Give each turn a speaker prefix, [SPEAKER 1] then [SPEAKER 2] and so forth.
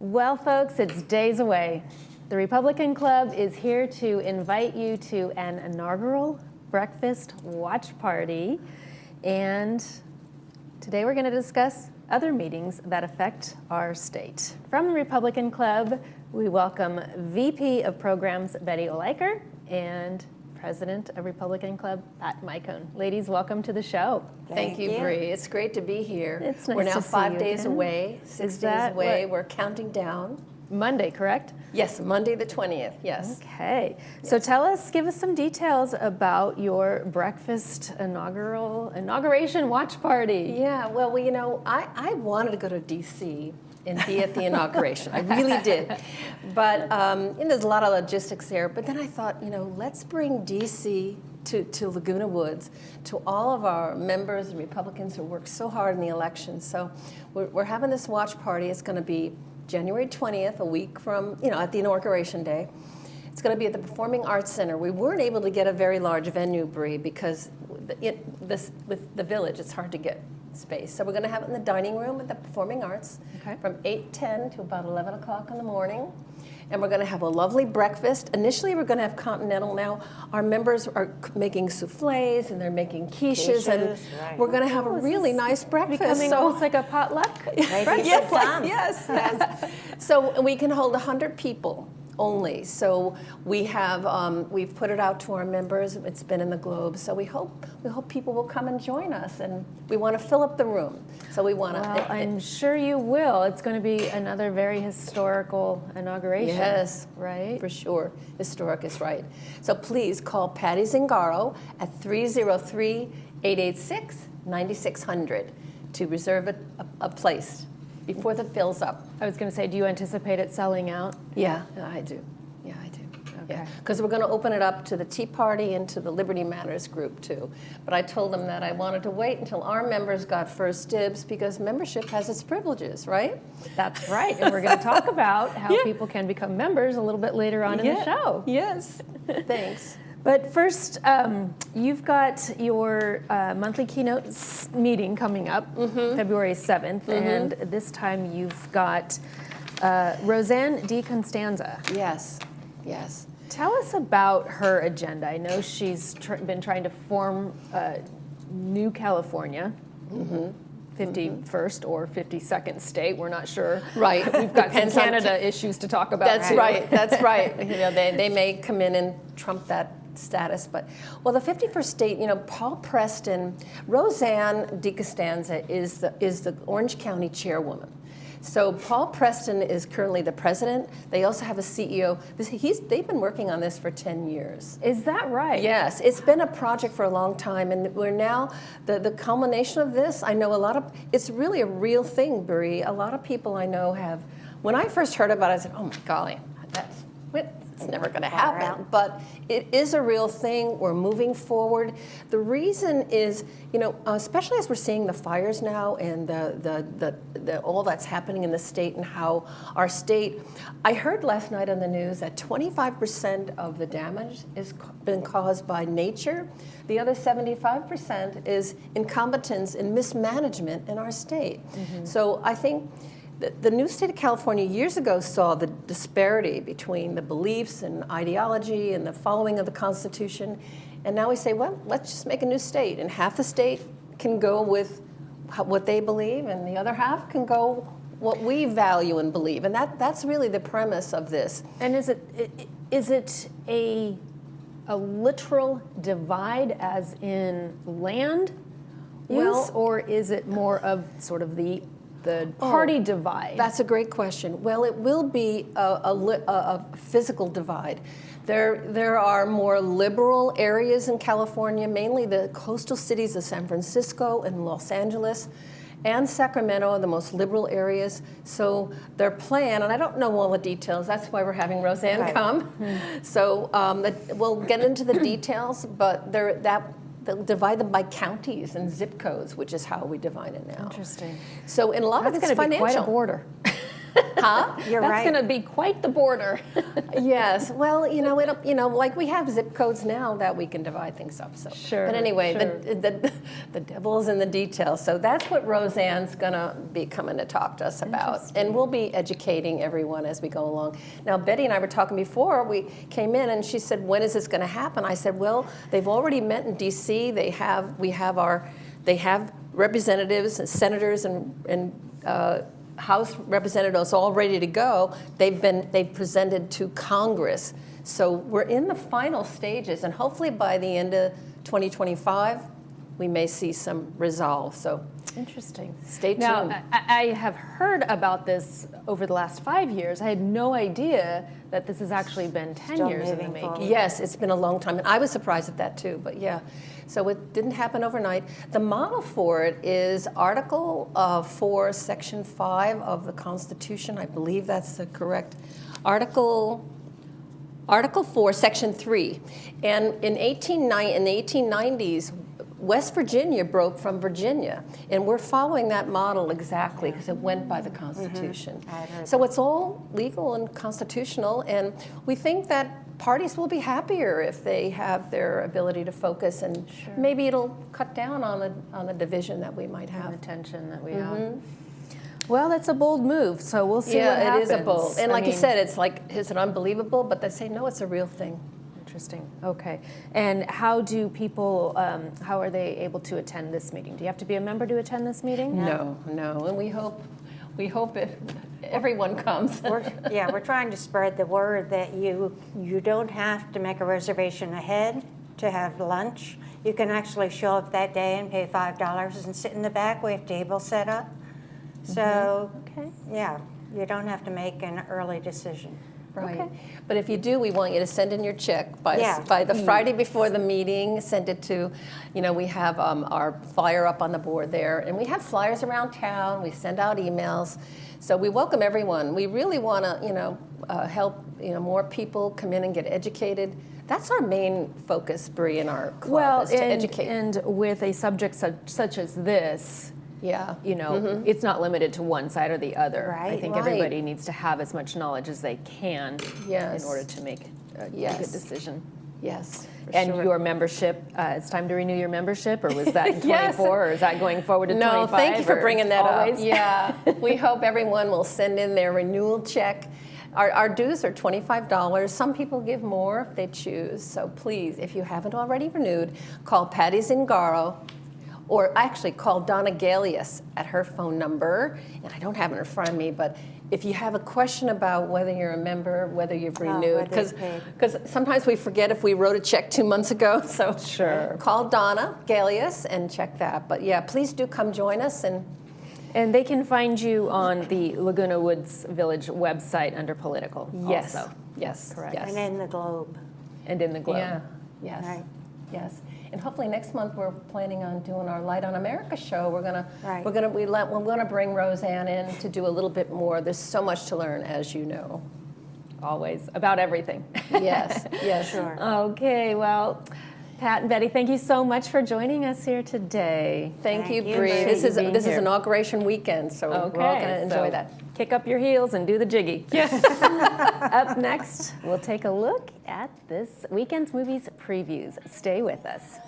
[SPEAKER 1] Well, folks, it's days away. The Republican Club is here to invite you to an inaugural breakfast watch party. And today we're going to discuss other meetings that affect our state. From the Republican Club, we welcome VP of Programs Betty Oliker and President of Republican Club, Pat Mycone. Ladies, welcome to the show.
[SPEAKER 2] Thank you, Bree. It's great to be here.
[SPEAKER 1] It's nice
[SPEAKER 2] We're now
[SPEAKER 1] to see
[SPEAKER 2] 5
[SPEAKER 1] you
[SPEAKER 2] days
[SPEAKER 1] again.
[SPEAKER 2] away, 6 days away. We're counting down.
[SPEAKER 1] Monday, correct?
[SPEAKER 2] Yes, Monday the 20th, yes.
[SPEAKER 1] Okay. So give us some details about your breakfast inauguration watch party.
[SPEAKER 2] Yeah, well, you know, I wanted to go to D.C. and be at the inauguration. I really did. But there's a lot of logistics there. But then I thought, let's bring D.C. to Laguna Woods, to all of our members and Republicans who worked so hard in the election. So we're having this watch party. It's going to be January 20th, a week from, at the inauguration day. It's going to be at the Performing Arts Center. We weren't able to get a very large venue, Bree, because with the village, it's hard to get space. So we're going to have it in the dining room at the Performing Arts from 8:10 to about 11 o'clock in the morning. And we're going to have a lovely breakfast. Initially, we're going to have continental. Now, our members are making souffles and they're making quiches, and we're going to have a really nice breakfast.
[SPEAKER 1] Becoming almost like a potluck.
[SPEAKER 2] Yes. So we can hold 100 people only. So we have we've put it out to our members. It's been in the Globe. So we hope people will come and join us, and we want to fill up the room. So we want to.
[SPEAKER 1] Well, I'm sure you will. It's going to be another very historical inauguration.
[SPEAKER 2] Yes,
[SPEAKER 1] right.
[SPEAKER 2] For sure, historic is right. So please call Patty Zingaro at 303-886-9600 to reserve a place before the fills up.
[SPEAKER 1] I was going to say, do you anticipate it selling out?
[SPEAKER 2] Yeah, I do.
[SPEAKER 1] Okay.
[SPEAKER 2] Because we're going to open it up to the Tea Party and to the Liberty Matters group too. But I told them that I wanted to wait until our members got first dibs, because membership has its privileges, right?
[SPEAKER 1] That's right. And we're going to talk about how people can become members a little bit later on in the show.
[SPEAKER 2] Yes. Thanks.
[SPEAKER 1] But first, you've got your monthly keynote meeting coming up, February 7th, and this time you've got Roseanne DiCostanza.
[SPEAKER 2] Yes.
[SPEAKER 1] Tell us about her agenda. I know she's been trying to form New California, 51st or 52nd state. We're not sure.
[SPEAKER 2] Right.
[SPEAKER 1] We've got some Canada issues to talk about.
[SPEAKER 2] That's right. They may come in and trump that status, but the 51st state, Paul Preston, Roseanne DiCostanza is the Orange County chairwoman. So Paul Preston is currently the president. They also have a CEO. They've been working on this for 10 years.
[SPEAKER 1] Is that right?
[SPEAKER 2] Yes, it's been a project for a long time, and we're now, the culmination of this, I know it's really a real thing, Bree. A lot of people I know have, when I first heard about it, I said, oh my golly, it's never going to happen. But it is a real thing. We're moving forward. The reason is, especially as we're seeing the fires now and the all that's happening in the state, and how our state, I heard last night on the news that 25% of the damage has been caused by nature. The other 75% is incompetence and mismanagement in our state. So I think the new state of California years ago saw the disparity between the beliefs and ideology and the following of the Constitution. And now we say, well, let's just make a new state. And half the state can go with what they believe, and the other half can go what we value and believe. And that's really the premise of this.
[SPEAKER 1] And is it a literal divide, as in land use, or is it more of sort of the party divide?
[SPEAKER 2] That's a great question. Well, it will be a physical divide. There are more liberal areas in California, mainly the coastal cities of San Francisco and Los Angeles and Sacramento are the most liberal areas. So their plan, and I don't know all the details, that's why we're having Roseanne come. So we'll get into the details, but they'll divide them by counties and zip codes, which is how we divide it now.
[SPEAKER 1] Interesting.
[SPEAKER 2] So in a lot of it's financial.
[SPEAKER 1] That's going to be quite a border.
[SPEAKER 2] Huh?
[SPEAKER 3] You're
[SPEAKER 1] That's
[SPEAKER 3] right.
[SPEAKER 1] going to be quite the border.
[SPEAKER 2] Yes. Well, like we have zip codes now that we can divide things up. So.
[SPEAKER 1] Sure,
[SPEAKER 2] But anyway,
[SPEAKER 1] sure.
[SPEAKER 2] the devil is in the details. So that's what Roseanne's gonna be coming to talk to us about, and we'll be educating everyone as we go along. Now, Betty and I were talking before we came in, and she said, "When is this going to happen?" I said, "Well, they've already met in D.C. They have representatives and senators and House representatives all ready to go. They've presented to Congress. So we're in the final stages, and hopefully by the end of 2025, we may see some resolve. So
[SPEAKER 1] Interesting.
[SPEAKER 2] stay tuned.
[SPEAKER 1] Now, I have heard about this over the last 5 years. I had no idea that this has actually been 10
[SPEAKER 3] Still
[SPEAKER 1] years in the
[SPEAKER 3] moving
[SPEAKER 1] making.
[SPEAKER 3] forward.
[SPEAKER 2] Yes, it's been a long time, and I was surprised at that too, but yeah. So it didn't happen overnight. The model for it is Article 4, Section 5 of the Constitution. I believe that's the correct Article 4, Section 3. And in the 1890s, West Virginia broke from Virginia, and we're following that model exactly because it went by the Constitution.
[SPEAKER 3] I heard
[SPEAKER 2] So it's all legal and constitutional, and we think that parties will be happier if they have their ability to focus, and maybe it'll cut down on the division that we might
[SPEAKER 1] And
[SPEAKER 2] have.
[SPEAKER 1] the tension that we have. Well, that's a bold move, so we'll see what
[SPEAKER 2] Yeah,
[SPEAKER 1] happens.
[SPEAKER 2] it is a bold. And
[SPEAKER 1] I
[SPEAKER 2] like you
[SPEAKER 1] mean,
[SPEAKER 2] said, it's like, is it unbelievable? But they say, no, it's a real thing.
[SPEAKER 1] Interesting. Okay. And how do people, how are they able to attend this meeting? Do you have to be a member to attend this meeting?
[SPEAKER 2] No, and we hope everyone comes.
[SPEAKER 3] We're trying to spread the word that you don't have to make a reservation ahead to have lunch. You can actually show up that day and pay $5 and sit in the back. We have tables set up. So,
[SPEAKER 1] Okay.
[SPEAKER 3] yeah, you don't have to make an early decision.
[SPEAKER 2] Right.
[SPEAKER 1] Okay.
[SPEAKER 2] But if you do, we want you to send in your check by
[SPEAKER 3] Yeah.
[SPEAKER 2] the Friday before the meeting. Send it to, we have our flyer up on the board there, and we have flyers around town. We send out emails. So we welcome everyone. We really want to, help, more people come in and get educated. That's our main focus, Bree, in our club,
[SPEAKER 1] Well,
[SPEAKER 2] is to educate.
[SPEAKER 1] and with a subject such as this,
[SPEAKER 2] Yeah.
[SPEAKER 1] it's not limited to one side or the other. I
[SPEAKER 3] Right.
[SPEAKER 1] think
[SPEAKER 2] Right.
[SPEAKER 1] everybody needs to have as much knowledge as they can
[SPEAKER 2] Yes.
[SPEAKER 1] in order to make a
[SPEAKER 2] Yes.
[SPEAKER 1] good decision.
[SPEAKER 2] Yes. for
[SPEAKER 1] And
[SPEAKER 2] sure.
[SPEAKER 1] your membership, it's time to renew your membership, or was that in 24,
[SPEAKER 2] Yes.
[SPEAKER 1] or is that going forward to 25?
[SPEAKER 2] No, thank you for
[SPEAKER 1] or
[SPEAKER 2] bringing that
[SPEAKER 1] always?
[SPEAKER 2] up. Yeah, we hope everyone will send in their renewal check. Our dues are $25. Some people give more if they choose. So please, if you haven't already renewed, call Patty Zingaro, or actually call Donna Galius at her phone number. And I don't have it in front of me, but if you have a question about whether you're a member, whether you've renewed,
[SPEAKER 3] whether it's paid.
[SPEAKER 2] because sometimes we forget if we wrote a check 2 months ago. So
[SPEAKER 1] Sure.
[SPEAKER 2] call Donna Galius and check that. But yeah, please do come join us.
[SPEAKER 1] And they can find you on the Laguna Woods Village website under political
[SPEAKER 2] Yes.
[SPEAKER 1] also.
[SPEAKER 2] Yes.
[SPEAKER 1] Correct.
[SPEAKER 2] Yes.
[SPEAKER 3] And in the Globe.
[SPEAKER 1] And in the Globe.
[SPEAKER 2] Yeah. Yes.
[SPEAKER 3] Right.
[SPEAKER 2] Yes. And hopefully next month we're planning on doing our Light on America show. We're
[SPEAKER 3] Right.
[SPEAKER 2] gonna bring Roseanne in to do a little bit more. There's so much to learn, as you know.
[SPEAKER 1] Always. About everything.
[SPEAKER 2] Yes. Yes.
[SPEAKER 3] Sure.
[SPEAKER 1] Okay, well, Pat and Betty, thank you so much for joining us here today.
[SPEAKER 2] Thank you,
[SPEAKER 3] Thank you,
[SPEAKER 2] Bree.
[SPEAKER 3] Bree.
[SPEAKER 2] This is
[SPEAKER 1] Being
[SPEAKER 2] this
[SPEAKER 1] here.
[SPEAKER 2] is inauguration weekend, so we're all gonna enjoy
[SPEAKER 1] so
[SPEAKER 2] that.
[SPEAKER 1] Kick up your heels and do the jiggy. Up next, we'll take a look at this weekend's movies previews. Stay with us.